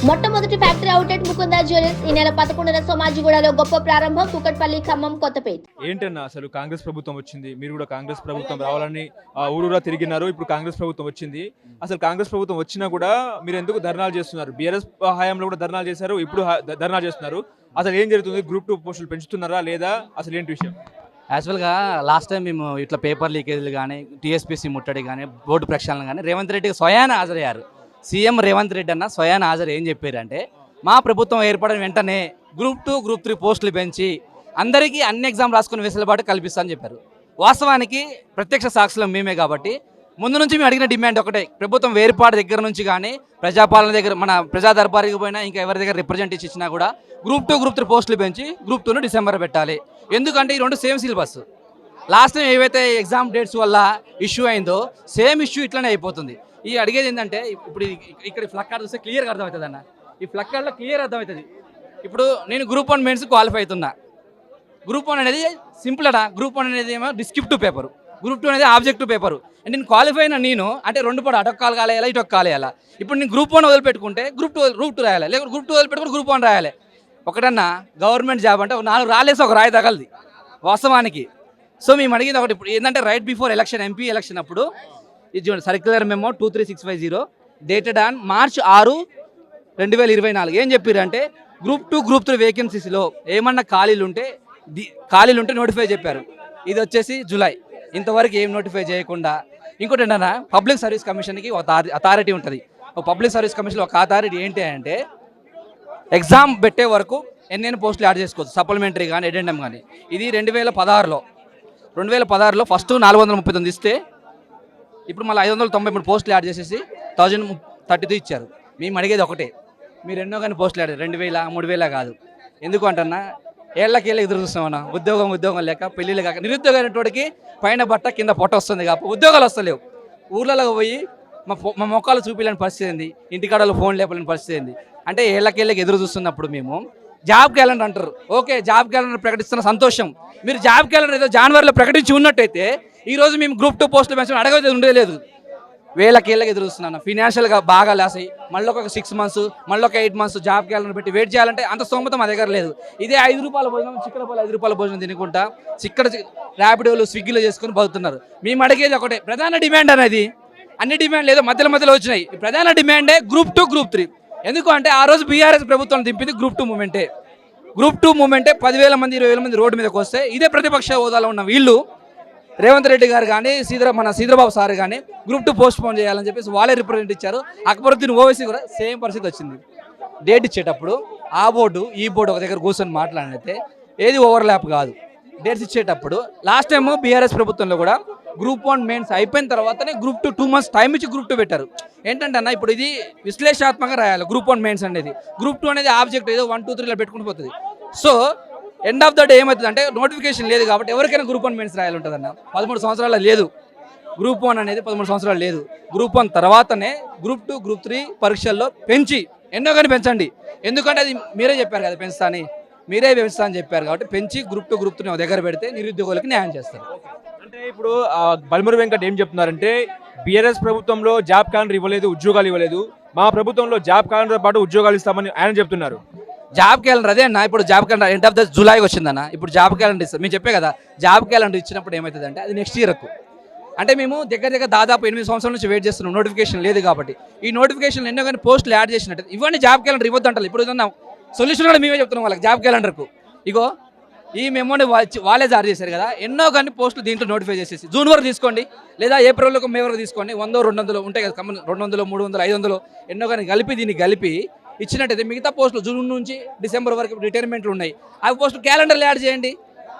మొట్టమొదటి factory outlet Mukunda jewellers ఈ నెల 11న సోమాజిగూడలో గొప్ప ప్రారంభం. కుకట్పల్లి, ఖమ్మం, కొత్తపేట. ఏంటన్నా అసలు కాంగ్రెస్ ప్రభుత్వం వచ్చింది, మీరు కూడా కాంగ్రెస్ ప్రభుత్వం రావాలని ఊరూరా తిరిగినారు. ఇప్పుడు కాంగ్రెస్ ప్రభుత్వం వచ్చింది. అసలు కాంగ్రెస్ ప్రభుత్వం వచ్చినా కూడా మీరు ఎందుకు ధర్నాలు చేస్తున్నారు? బీఆర్ఎస్ హయాంలో కూడా ధర్నాలు చేశారు, ఇప్పుడు ధర్నాలు చేస్తున్నారు. అసలు ఏం జరుగుతుంది? గ్రూప్ 2 పోస్టులు పెంచుతున్నారా లేదా? అసలు ఏంటి విషయం? యాక్చువల్గా లాస్ట్ టైం మేము ఇట్లా పేపర్ లీకేజీలు కానీ టీఎస్పీసీ ముట్టడి కానీ బోర్డు ప్రక్షాళన కానీ రేవంత్ రెడ్డికి స్వయాన హాజరయ్యారు. సీఎం రేవంత్ రెడ్డి అన్న స్వయాన హాజరు ఏం చెప్పారంటే, మా ప్రభుత్వం ఏర్పడిన వెంటనే గ్రూప్ 2, గ్రూప్ 3 పోస్టులు పెంచి అందరికీ అన్ని ఎగ్జామ్ రాసుకుని వెసులుబాటు కల్పిస్తామని చెప్పారు. వాస్తవానికి ప్రత్యక్ష సాక్షులం మేమే కాబట్టి ముందు నుంచి మేము అడిగిన డిమాండ్ ఒకటే, ప్రభుత్వం వేర్పాటు దగ్గర నుంచి కానీ ప్రజాపాలన దగ్గర మన ప్రజా దర్బారికి పోయినా ఇంకా ఎవరి దగ్గర రిప్రజెంటేషన్ ఇచ్చినా కూడా గ్రూప్ 2, గ్రూప్ 3 పోస్టులు పెంచి గ్రూప్ 2ను డిసెంబర్ పెట్టాలి. ఎందుకంటే ఈ రెండు సేమ్ సిలబస్. లాస్ట్ టైం ఏవైతే ఎగ్జామ్ డేట్స్ వల్ల ఇష్యూ అయిందో సేమ్ ఇష్యూ ఇట్లనే అయిపోతుంది. ఈ అడిగేది ఏంటంటే, ఇప్పుడు ఇక్కడ ఫ్లక్ కార్డ్ చూస్తే క్లియర్గా అర్థమవుతుంది అన్న. ఈ ఫ్లక్ కార్డ్లో క్లియర్ అర్థమవుతుంది. ఇప్పుడు నేను గ్రూప్ 1 మెయిన్స్ క్వాలిఫై అవుతున్నా. గ్రూప్ 1 అనేది సింపుల్ అడా. గ్రూప్ 1 అనేది ఏమో డిస్క్రిప్టివ్ పేపరు, గ్రూప్ 2 అనేది ఆబ్జెక్టివ్ పేపరు. అంటే నేను క్వాలిఫై అయినా నేను అంటే రెండు పడు అటొక్క కాలు కాలేయాలా, ఇటొక్క కాలేయాలా. ఇప్పుడు నేను గ్రూప్ 1 వదిలిపెట్టుకుంటే గ్రూప్ 2 రాయాలి, లేకపోతే గ్రూప్ 2 వదిలిపెట్టుకుంటే గ్రూప్ 1 రాయాలి. ఒకటన్నా గవర్నమెంట్ జాబ్ అంటే 4 రాలేసి ఒక రాయి తగలది వాస్తవానికి. సో మేము అడిగింది ఒకటి, ఇప్పుడు ఏంటంటే right before election, MP election అప్పుడు ఇది circular memo 23650 dated on March 6, 2024 ఏం చెప్పారంటే, గ్రూప్ 2, గ్రూప్ 3 వేకెన్సీస్లో ఏమన్నా ఖాళీలు ఉంటే నోటిఫై చెప్పారు. ఇది వచ్చేసి జూలై, ఇంతవరకు ఏం నోటిఫై చేయకుండా. ఇంకోటి ఏంటన్నా, పబ్లిక్ సర్వీస్ కమిషన్కి ఒక అథారిటీ ఉంటుంది. ఒక పబ్లిక్ సర్వీస్ కమిషన్లో ఒక అథారిటీ ఏంటి అంటే, ఎగ్జామ్ పెట్టే వరకు ఎన్నెన్ని పోస్టులు యాడ్ చేసుకోవచ్చు, సప్లిమెంటరీ కానీ ఎడెండమ్ కానీ. ఇది 2016లో ఫస్ట్ 439 ఇస్తే ఇప్పుడు మళ్ళీ 593 పోస్టులు యాడ్ చేసేసి 1032 ఇచ్చారు. మేము అడిగేది ఒకటే, మీరు ఎన్నో కానీ పోస్టులు యాడ్ 2000, 3000 కాదు. ఎందుకు అంటన్నా, ఏళ్ళకేళ్ళ ఎదురు చూస్తామన్నా. ఉద్యోగం లేక, పెళ్ళిళ్ళు కాక, నిరుద్యోగమైనటువంటి పైన బట్ట కింద పొట్ట వస్తుంది కాబట్టి ఉద్యోగాలు వస్తలేవు. ఊర్లలో పోయి మా మొక్కలు చూపించలేని పరిస్థితి ఏంది, ఇంటికాడలో ఫోన్ లేపలేని పరిస్థితి ఏంది. అంటే ఏళ్ళకేళ్ళకి ఎదురు చూస్తున్నప్పుడు మేము జాబ్ క్యాలెండర్ అంటారు. ఓకే, జాబ్ క్యాలెండర్ ప్రకటిస్తున్న సంతోషం. మీరు జాబ్ క్యాలెండర్ ఏదో జనవరిలో ప్రకటించి ఉన్నట్టయితే ఈరోజు మేము గ్రూప్ 2 పోస్టులు పెంచడం అడగలేదు, ఉండలేదు. వేలకేళ్ళకి ఎదురు చూస్తున్నాను. ఫినాన్షియల్గా బాగా లాస్ అయ్యి మళ్ళీ ఒక 6 months, మళ్ళీ ఒక 8 months జాబ్ క్యాలెండర్ పెట్టి వెయిట్ చేయాలంటే అంత స్తోమత మా దగ్గర లేదు. ఇదే 5 రూపాయల భోజనం, చిక్కడపల్లి 5 రూపాయల భోజనం తినుకుంటా చిక్కడ ర్యాపిడోలు, స్విగ్గీలో చేసుకుని బతుకుతున్నారు. మేము అడిగేది ఒకటే, ప్రధాన డిమాండ్ అనేది, అన్ని డిమాండ్ లేదో మధ్యలో వచ్చినాయి. ప్రధాన డిమాండే గ్రూప్ 2, గ్రూప్ 3. ఎందుకు అంటే ఆ రోజు బీఆర్ఎస్ ప్రభుత్వం దింపింది గ్రూప్ 2 మూమెంటే. గ్రూప్ 2 మూమెంటే 10,000 మంది, 20,000 మంది రోడ్డు మీదకి వస్తే ఇదే ప్రతిపక్ష హోదాలో ఉన్న వీళ్ళు రేవంత్ రెడ్డి గారు కానీ మన శ్రీధరబాబు సార్ కానీ గ్రూప్ 2 పోస్ట్ పోన్ చేయాలని చెప్పేసి వాళ్ళే రిప్రజెంట్ ఇచ్చారు. అక్బరుద్దీన్ ఓవైసీ కూడా సేమ్ పరిస్థితి వచ్చింది. డేట్ ఇచ్చేటప్పుడు ఆ బోర్డు ఈ బోర్డు ఒక దగ్గర కూర్చొని మాట్లాడితే ఏది ఓవర్లాప్ కాదు. డేట్స్ ఇచ్చేటప్పుడు లాస్ట్ టైం బీఆర్ఎస్ ప్రభుత్వంలో కూడా గ్రూప్ 1 మెయిన్స్ అయిపోయిన తర్వాతనే గ్రూప్ 2 2 months టైం ఇచ్చి గ్రూప్ 2 పెట్టారు. ఏంటంటే అన్న, ఇప్పుడు ఇది విశ్లేషణాత్మకంగా రాయాలి గ్రూప్ 1 మెయిన్స్ అనేది. గ్రూప్ 2 అనేది ఆబ్జెక్ట్ ఏదో 1, 2, 3 పెట్టుకుని పోతుంది. So end of the day ఏమవుతుంది అంటే, నోటిఫికేషన్ లేదు కాబట్టి ఎవరికైనా గ్రూప్ 1 మెయిన్స్ రాయాలి ఉంటుందన్న. 13 సంవత్సరాలు లేదు గ్రూప్ 1 అనేది, 13 సంవత్సరాలు లేదు. గ్రూప్ 1 తర్వాతనే గ్రూప్ 2, గ్రూప్ 3 పరీక్షల్లో పెంచి ఎన్నో కానీ పెంచండి. ఎందుకంటే అది మీరే చెప్పారు కదా పెంచుతా అని చెప్పారు కాబట్టి పెంచి గ్రూప్ 2, గ్రూప్ 3 దగ్గర పెడితే నిరుద్యోగులకు న్యాయం చేస్తారు. అంటే ఇప్పుడు బల్మూరి వెంకట్ ఏం చెప్తున్నారంటే, బీఆర్ఎస్ ప్రభుత్వంలో జాబ్ క్యాలెండర్ ఇవ్వలేదు, ఉద్యోగాలు ఇవ్వలేదు. మా ప్రభుత్వంలో జాబ్ క్యాలెండర్ పాటు ఉద్యోగాలు ఇస్తామని ఆయన చెప్తున్నారు. జాబ్ క్యాలెండర్ అదే అన్న, ఇప్పుడు job calendar end of the జూలైకి వచ్చిందన్న. ఇప్పుడు జాబ్ క్యాలెండర్ ఇస్తాం. మేము చెప్పే కదా, జాబ్ క్యాలెండర్ ఇచ్చినప్పుడు ఏమవుతుంది అంటే, అది నెక్స్ట్ ఇయర్కు. అంటే మేము దగ్గర దాదాపు 8 సంవత్సరాల నుంచి వెయిట్ చేస్తున్నాం, నోటిఫికేషన్ లేదు కాబట్టి. ఈ నోటిఫికేషన్ ఎన్నో కానీ పోస్టులు యాడ్ చేసినట్టు ఇవన్నీ జాబ్ క్యాలెండర్ ఇవ్వద్దు అంటారు. ఇప్పుడు ఏదన్నా సొల్యూషన్ కూడా మేమే చెప్తున్నాం వాళ్ళకి జాబ్ క్యాలెండర్కు. ఇగో ఈ మెమోని వాళ్ళే జారీ చేశారు కదా, ఎన్నో కానీ పోస్టులు దీంట్లో నోటిఫై చేసేసి జూన్ వరకు తీసుకోండి, లేదా ఏప్రిల్ మే వరకు తీసుకోండి. 100, 200 ఉంటాయి కదా, 200, 300, 500 ఎన్నో కానీ దీన్ని కలిపి ఇచ్చినట్టయితే మిగతా పోస్టులు జూన్ నుంచి డిసెంబర్ వరకు రిటైర్మెంట్లు ఉన్నాయి. ఆ పోస్టులు క్యాలెండర్లు యాడ్ చేయండి.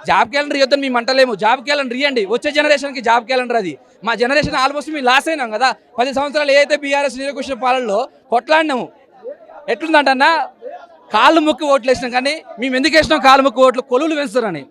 జాబ్ క్యాలెండర్ ఇవ్వద్దని మేము అంటలేము, జాబ్ క్యాలెండర్ ఇవ్వండి. వచ్చే జనరేషన్కి జాబ్ క్యాలెండర్ అది. మా జనరేషన్ ఆల్మోస్ట్ మేము లాస్ అయినాం కదా. 10 సంవత్సరాలు ఏదైతే బీఆర్ఎస్ నిరకుశ పాలనలో కొట్లాడినాము. ఎట్లుందంటన్నా, కాళ్ళు మొక్కి ఓట్లు వేసినాం కానీ మేము ఎందుకు వేసినాం కాళ్ళు మొక్కి ఓట్లు, కొలువులు పెంచుతారని.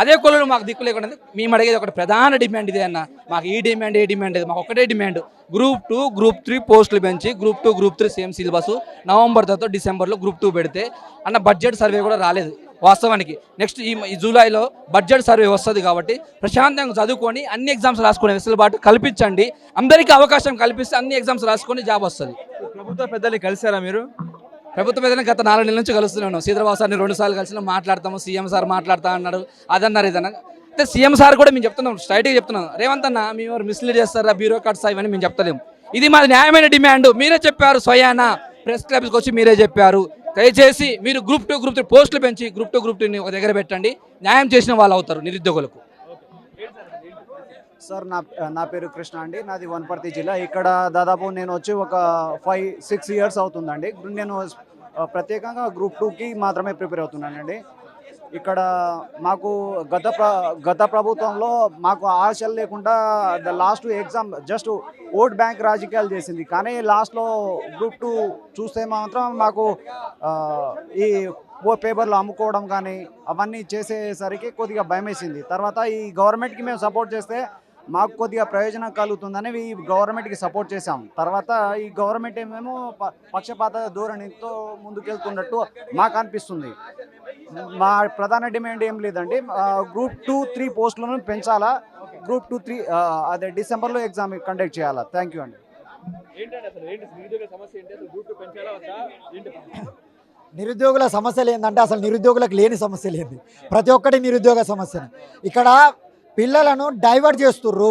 అదే కొలువులు మాకు దిక్కు లేకుండా మేము అడిగేది ఒకటి, ప్రధాన డిమాండ్ ఇదే అన్న. మాకు ఈ డిమాండ్ ఏ డిమాండ్ లేదు, మాకు ఒకటే డిమాండ్, గ్రూప్ 2, గ్రూప్ 3 పోస్టులు పెంచి group 2, group 3 same syllabus. November తర్వాత డిసెంబర్లో గ్రూప్ 2 పెడితే అన్న. బడ్జెట్ సర్వే కూడా రాలేదు వాస్తవానికి. నెక్స్ట్ ఈ జూలైలో బడ్జెట్ సర్వే వస్తుంది కాబట్టి ప్రశాంతంగా చదువుకొని అన్ని ఎగ్జామ్స్ రాసుకునే వెసులుబాటు కల్పించండి. అందరికీ అవకాశం కల్పిస్తే అన్ని ఎగ్జామ్స్ రాసుకొని జాబ్ వస్తుంది. ప్రభుత్వ పెద్దల్ని కలిసారా మీరు? ప్రభుత్వం ఏదైనా గత 4 నెలల నుంచి కలుస్తూనే ఉన్నాం. శ్రీధరబాబు సార్ని 2 సార్లు కలిసిన మాట్లాడతాము, సీఎం సార్ మాట్లాడతా అన్నారు, అదన్నారు ఇదన్నా. అయితే సీఎం సార్ కూడా మేము చెప్తున్నాం, స్ట్రైట్గా చెప్తున్నాం, రేవంత్ అన్న మేము మిస్లీడ్ చేస్తారా బ్యూరోక్రాట్స్ ఇవన్నీ మేము చెప్తలేము. ఇది మాది న్యాయమైన డిమాండ్. మీరే చెప్పారు స్వయాన ప్రెస్ క్లబ్స్కి వచ్చి మీరే చెప్పారు. దయచేసి మీరు గ్రూప్ 2 గ్రూప్ 3 పోస్టులు పెంచి గ్రూప్ 2 ఒక దగ్గర పెట్టండి. న్యాయం చేసిన వాళ్ళు అవుతారు నిరుద్యోగులకు. సార్ నా పేరు కృష్ణ అండి. నాది వనపర్తి జిల్లా. ఇక్కడ దాదాపు నేను వచ్చి ఒక 5-6 ఇయర్స్ అవుతుందండి. నేను ప్రత్యేకంగా గ్రూప్ 2కి మాత్రమే ప్రిపేర్ అవుతున్నానండి. ఇక్కడ మాకు గత ప్రభుత్వంలో మాకు ఆశలు లేకుండా last exam just vote bank రాజకీయాలు చేసింది. కానీ లాస్ట్లో గ్రూప్ 2 చూస్తే మాత్రం మాకు ఈ పేపర్లు అమ్ముకోవడం కానీ అవన్నీ చేసేసరికి కొద్దిగా భయం వేసింది. తర్వాత ఈ గవర్నమెంట్కి మేము సపోర్ట్ చేస్తే మాకు కొద్దిగా ప్రయోజనం కలుగుతుందని ఈ గవర్నమెంట్కి సపోర్ట్ చేశాం. తర్వాత ఈ గవర్నమెంట్ ఏమేమో పక్షపాత ధోరణితో ముందుకెళ్తున్నట్టు మాకు అనిపిస్తుంది. మా ప్రధాన డిమాండ్ ఏం లేదండి, గ్రూప్ 2-3 పోస్టులను పెంచాలా, గ్రూప్ 2-3 అదే డిసెంబర్లో ఎగ్జామ్ కండక్ట్ చేయాలా. థ్యాంక్ యూ అండి. నిరుద్యోగుల సమస్యలు ఏంటంటే అసలు నిరుద్యోగులకు లేని సమస్యలు ఏంది, ప్రతి ఒక్కటి నిరుద్యోగ సమస్యను. ఇక్కడ పిల్లలను డైవర్ట్ చేస్తుర్రు,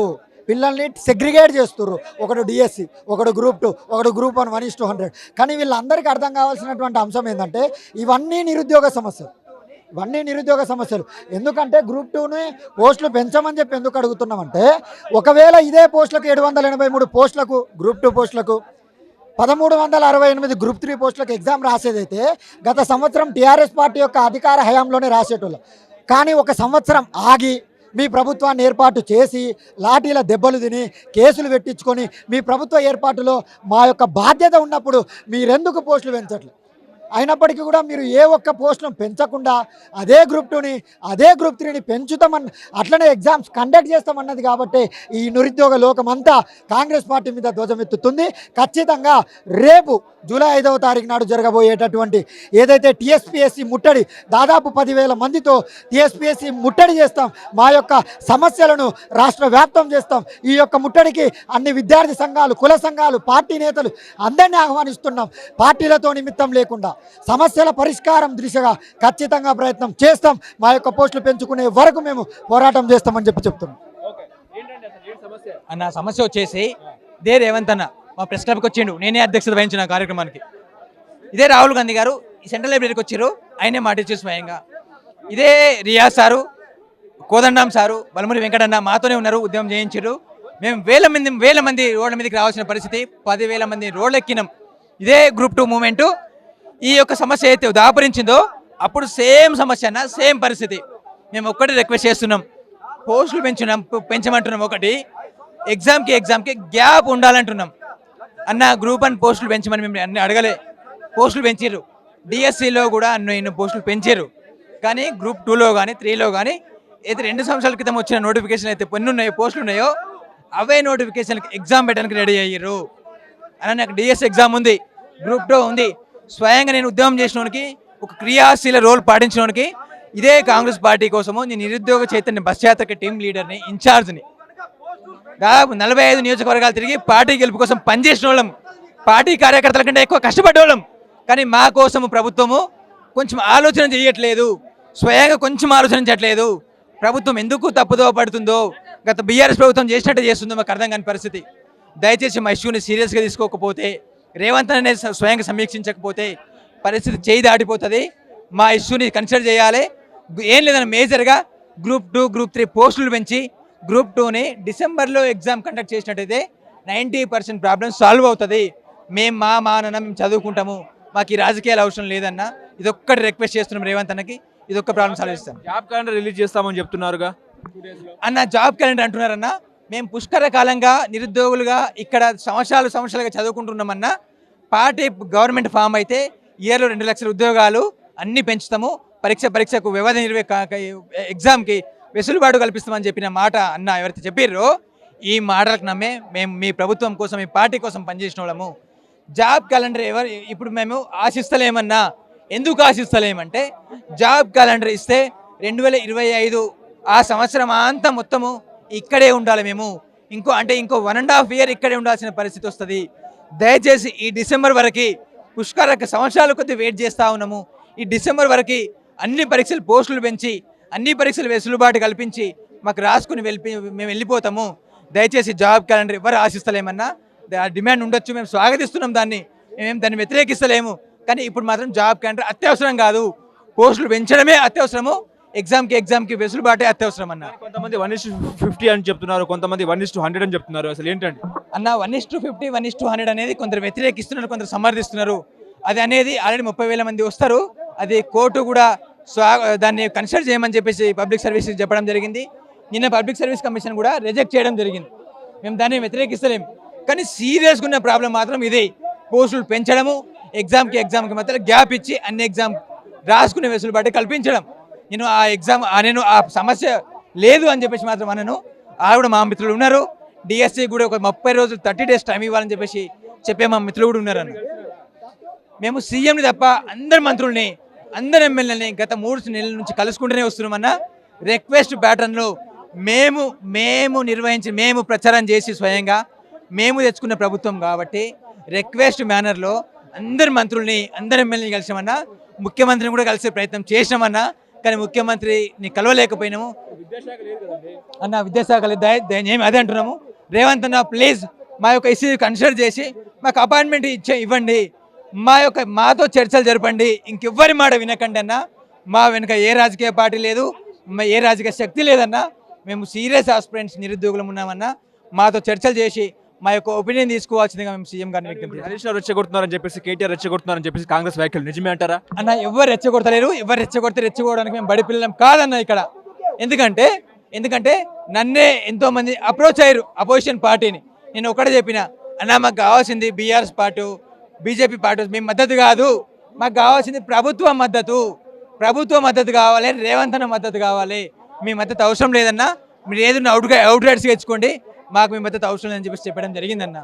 పిల్లల్ని సెగ్రిగేట్ చేస్తుర్రు. ఒకడు డిఎస్సి, ఒకడు గ్రూప్ 2, ఒకడు గ్రూప్ 1, 1:100. కానీ వీళ్ళందరికీ అర్థం కావాల్సినటువంటి అంశం ఏంటంటే ఇవన్నీ నిరుద్యోగ సమస్యలు. ఎందుకంటే గ్రూప్ 2ని పోస్టులు పెంచమని చెప్పి ఎందుకు అడుగుతున్నామంటే, ఒకవేళ ఇదే పోస్టులకు 783 పోస్టులకు గ్రూప్ 2 పోస్టులకు 1368 గ్రూప్ 3 పోస్టులకు ఎగ్జామ్ రాసేదైతే గత సంవత్సరం టీఆర్ఎస్ పార్టీ యొక్క అధికార హయాంలోనే రాసేటోళ్ళు. కానీ ఒక సంవత్సరం ఆగి మీ ప్రభుత్వాన్ని ఏర్పాటు చేసి లాఠీల దెబ్బలు తిని కేసులు పెట్టించుకొని మీ ప్రభుత్వ ఏర్పాటులో మా యొక్క బాధ్యత ఉన్నప్పుడు మీరెందుకు పోస్టులు పెంచట్లేదు? అయినప్పటికీ కూడా మీరు ఏ ఒక్క పోస్టును పెంచకుండా అదే గ్రూప్ 2ని అదే గ్రూప్ 3ని అట్లనే ఎగ్జామ్స్ కండక్ట్ చేస్తామన్నది. కాబట్టి ఈ నిరుద్యోగ లోకమంతా కాంగ్రెస్ పార్టీ మీద ధ్వజమెత్తుతుంది. ఖచ్చితంగా రేపు జూలై 5వ తారీఖు నాడు జరగబోయేటటువంటి ఏదైతే టీఎస్పీఎస్సీ ముట్టడి, దాదాపు 10,000 మందితో టీఎస్పీఎస్సీ ముట్టడి చేస్తాం, మా యొక్క సమస్యలను రాష్ట్ర వ్యాప్తం చేస్తాం. ఈ యొక్క ముట్టడికి అన్ని విద్యార్థి సంఘాలు, కుల సంఘాలు, పార్టీ నేతలు అందరినీ ఆహ్వానిస్తున్నాం. పార్టీలతో నిమిత్తం లేకుండా సమస్యల పరిష్కారం దిశగా ఖచ్చితంగా ప్రయత్నం చేస్తాం. మా యొక్క పోస్టులు పెంచుకునే వరకు మేము పోరాటం చేస్తామని చెప్తున్నాం. అన్న సమస్య వచ్చేసి ఇదే రేవంత్ అన్న మా ప్రెస్ క్లబ్కి వచ్చిండు, నేనే అధ్యక్షత వహించిన కార్యక్రమానికి. ఇదే రాహుల్ గాంధీ గారు ఈ సెంట్రల్ లైబ్రరీకి వచ్చారు, ఆయనే మాటిచ్చి స్వయంగా. ఇదే రియాజ్ సారు, కోదండం సారు, బలమురి వెంకటన్న మాతోనే ఉన్నారు, ఉద్యమం చేయించారు. మేము వేల మంది రోడ్ల మీదకి రావాల్సిన పరిస్థితి, 10,000 మంది రోడ్లు ఎక్కినాం. ఇదే గ్రూప్ 2 మూమెంటు ఈ యొక్క సమస్య అయితే దాపరించిందో అప్పుడు సేమ్ సమస్య అన్న, సేమ్ పరిస్థితి. మేము ఒక్కటి రిక్వెస్ట్ చేస్తున్నాం, పోస్టులు పెంచమంటున్నాం. ఒకటి ఎగ్జామ్కి గ్యాప్ ఉండాలంటున్నాం. అన్న గ్రూప్ 1 పోస్టులు పెంచమని మేము అన్ని అడగలే, పోస్టులు పెంచారు. డిఎస్సిలో కూడా ఎన్నో పోస్టులు పెంచారు. కానీ గ్రూప్ 2లో కానీ 3లో కానీ అయితే 2 సంవత్సరాల క్రితం వచ్చిన నోటిఫికేషన్ అయితే ఎన్ని ఉన్నాయో పోస్టులు ఉన్నాయో అవే నోటిఫికేషన్కి ఎగ్జామ్ పెట్టడానికి రెడీ అయ్యారు. అలా నాకు డిఎస్ ఎగ్జామ్ ఉంది, గ్రూప్ 2 ఉంది. స్వయంగా నేను ఉద్యమం చేసినోనికి, ఒక క్రియాశీల రోల్ పాటించడానికి ఇదే కాంగ్రెస్ పార్టీ కోసము నేను నిరుద్యోగ చైతన్య బస్ యాత్రకి టీం లీడర్ని, ఇన్ఛార్జ్ని. దాదాపు 45 నియోజకవర్గాలు తిరిగి పార్టీ గెలుపు కోసం పనిచేసిన వాళ్ళం, పార్టీ కార్యకర్తల కంటే ఎక్కువ కష్టపడ్డోళ్ళం. కానీ మా కోసము ప్రభుత్వము కొంచెం ఆలోచన చేయట్లేదు, స్వయంగా కొంచెం ఆలోచించట్లేదు. ప్రభుత్వం ఎందుకు తప్పుదోవ పడుతుందో, గత బీఆర్ఎస్ ప్రభుత్వం చేసినట్టు చేస్తుందో మాకు అర్థం కాని పరిస్థితి. దయచేసి మా ఇష్యూని సీరియస్గా తీసుకోకపోతే, రేవంత్ అనేది స్వయంగా సమీక్షించకపోతే పరిస్థితి చేయి దాటిపోతుంది. మా ఇష్యూని కన్సిడర్ చేయాలి. ఏం లేదన్న మేజర్గా గ్రూప్ 2, గ్రూప్ 3 పోస్టులు పెంచి గ్రూప్ 2ని డిసెంబర్లో ఎగ్జామ్ కండక్ట్ చేసినట్టయితే 90% ప్రాబ్లమ్ సాల్వ్ అవుతుంది. మేము మేము చదువుకుంటాము, మాకు ఈ రాజకీయాలు అవసరం లేదన్న. ఇదొక్కటి రిక్వెస్ట్ చేస్తున్నాం రేవంత్ అన్నకి, ఇదొక్క ప్రాబ్లం సాల్వ్ చేస్తాం. జాబ్ క్యాలెండర్ రిలీజ్ చేస్తామని చెప్తున్నారుగా అన్న, జాబ్ క్యాలెండర్ అంటున్నారన్న. మేము పుష్కర కాలంగా నిరుద్యోగులుగా ఇక్కడ సంవత్సరాలుగా చదువుకుంటున్నామన్న. పార్టీ గవర్నమెంట్ ఫామ్ అయితే ఇయర్లో 2 లక్షల ఉద్యోగాలు అన్నీ పెంచుతాము, పరీక్షకు వ్యవధి ఎగ్జామ్కి వెసులుబాటు కల్పిస్తామని చెప్పిన మాట అన్న ఎవరైతే చెప్పారో ఈ మాటలకు నమ్మే మేము మీ ప్రభుత్వం కోసం, మీ పార్టీ కోసం పనిచేసిన వాళ్ళము. జాబ్ క్యాలెండర్ ఇప్పుడు మేము ఆశిస్తలేమన్నా. ఎందుకు ఆశిస్తలేమంటే, జాబ్ క్యాలెండర్ ఇస్తే 2025 ఆ సంవత్సరం అంతా మొత్తము ఇక్కడే ఉండాలి. మేము ఇంకో 1.5 year ఇక్కడే ఉండాల్సిన పరిస్థితి వస్తుంది. దయచేసి ఈ డిసెంబర్ వరకు పుష్కర సంవత్సరాల కొద్ది వెయిట్ చేస్తూ ఉన్నాము. ఈ డిసెంబర్ వరకు అన్ని పరీక్షలు పోస్టులు పెంచి అన్ని పరీక్షలు వెసులుబాటు కల్పించి మాకు రాసుకుని మేము వెళ్ళిపోతాము. దయచేసి జాబ్ క్యాలెండర్ ఎవరు ఆశిస్తలేమన్నా, ఆ డిమాండ్ ఉండొచ్చు, మేము స్వాగతిస్తున్నాం దాన్ని, మేము దాన్ని వ్యతిరేకిస్తలేము. కానీ ఇప్పుడు మాత్రం జాబ్ క్యాలెండర్ అత్యవసరం కాదు, పోస్టులు పెంచడమే అత్యవసరము, ఎగ్జామ్కి వెసులుబాటే అత్యవసరం అన్న. కొంతమంది 1:50 అని చెప్తున్నారు, కొంతమంది 1:100 అని చెప్తున్నారు. అసలు ఏంటండి అన్న 1:50 1:100 అనేది కొందరు వ్యతిరేకిస్తున్నారు, కొందరు సమర్థిస్తున్నారు. అది అనేది ఆల్రెడీ 30,000 మంది వస్తారు. అది కోర్టు కూడా దాన్ని కన్సిడర్ చేయమని చెప్పేసి పబ్లిక్ సర్వీస్ చెప్పడం జరిగింది. నిన్న పబ్లిక్ సర్వీస్ కమిషన్ కూడా రిజెక్ట్ చేయడం జరిగింది. మేము దాన్ని వ్యతిరేకిస్తలేము. కానీ సీరియస్గా ఉన్న ప్రాబ్లం మాత్రం ఇదే, పోస్టులు పెంచడము, ఎగ్జామ్కి మధ్యలో గ్యాప్ ఇచ్చి అన్ని ఎగ్జామ్ రాసుకునే వెసులుబాటు కల్పించడం. నేను ఆ సమస్య లేదు అని చెప్పేసి మాత్రం అనను. కూడా మా మిత్రులు ఉన్నారు. డిఎస్సి కూడా ఒక 30 రోజులు 30 డేస్ టైం ఇవ్వాలని చెప్పేసి చెప్పే మా మిత్రులు కూడా ఉన్నారన్న. మేము సీఎంని తప్ప అందరి మంత్రుల్ని, అందరి ఎమ్మెల్యేలని గత 3 నెలల నుంచి కలుసుకుంటూనే వస్తున్నామన్న. రిక్వెస్ట్ ప్యాటర్న్లో మేము ప్రచారం చేసి స్వయంగా మేము తెచ్చుకున్న ప్రభుత్వం కాబట్టి రిక్వెస్ట్ మేనర్లో అందరి మంత్రుల్ని, అందరి ఎమ్మెల్యేని కలిసామన్నా, ముఖ్యమంత్రిని కూడా కలిసే ప్రయత్నం చేసినామన్నా. కానీ ముఖ్యమంత్రిని కలవలేకపోయినాము అన్న. విద్యాశాఖ మేము అదే అంటున్నాము, రేవంత్ అన్న ప్లీజ్ మా యొక్క ఇష్యూ కన్సిడర్ చేసి మాకు అపాయింట్మెంట్ ఇవ్వండి, మాతో చర్చలు జరపండి, ఇంకెవ్వరి మాట వినకండి అన్న. మా వెనుక ఏ రాజకీయ పార్టీ లేదు, ఏ రాజకీయ శక్తి లేదన్నా. మేము సీరియస్ ఆస్పిరెంట్స్ నిరుద్యోగులం ఉన్నామన్నా. మాతో చర్చలు చేసి మా యొక్క ఒపీనియన్ తీసుకోవాల్సిందిగా మేము సీఎం గారిని వ్యక్తం చేస్తాం. హరీష్ రావు రెచ్చగొడుతున్నారని చెప్పేసి, కేటీఆర్ రెచ్చగొడుతున్నారని చెప్పేసి కాంగ్రెస్ వ్యాఖ్యలు నిజమే అంటారా? అన్న ఎవరు రెచ్చగొడతలేరు, ఎవరు రెచ్చగొడడానికి మేము బడి పిల్లలం కాదన్న ఇక్కడ. ఎందుకంటే నన్నే ఎంతోమంది అప్రోచ్ అయ్యారు అపోజిషన్ పార్టీని. నేను ఒకటే చెప్పిన, అన్న మాకు కావాల్సింది బీఆర్ఎస్ పార్టీ, బీజేపీ పార్టీ మేము మద్దతు కాదు, మాకు కావాల్సింది ప్రభుత్వ మద్దతు కావాలి, రేవంత్ అన్న మద్దతు కావాలి. మీ మద్దతు అవసరం లేదన్నా, మీరు ఏదైనా అవుట్ రైడ్స్ తెచ్చుకోండి, మాకు మీ మద్దతు అవసరం లేదని చెప్పేసి చెప్పడం జరిగిందన్న.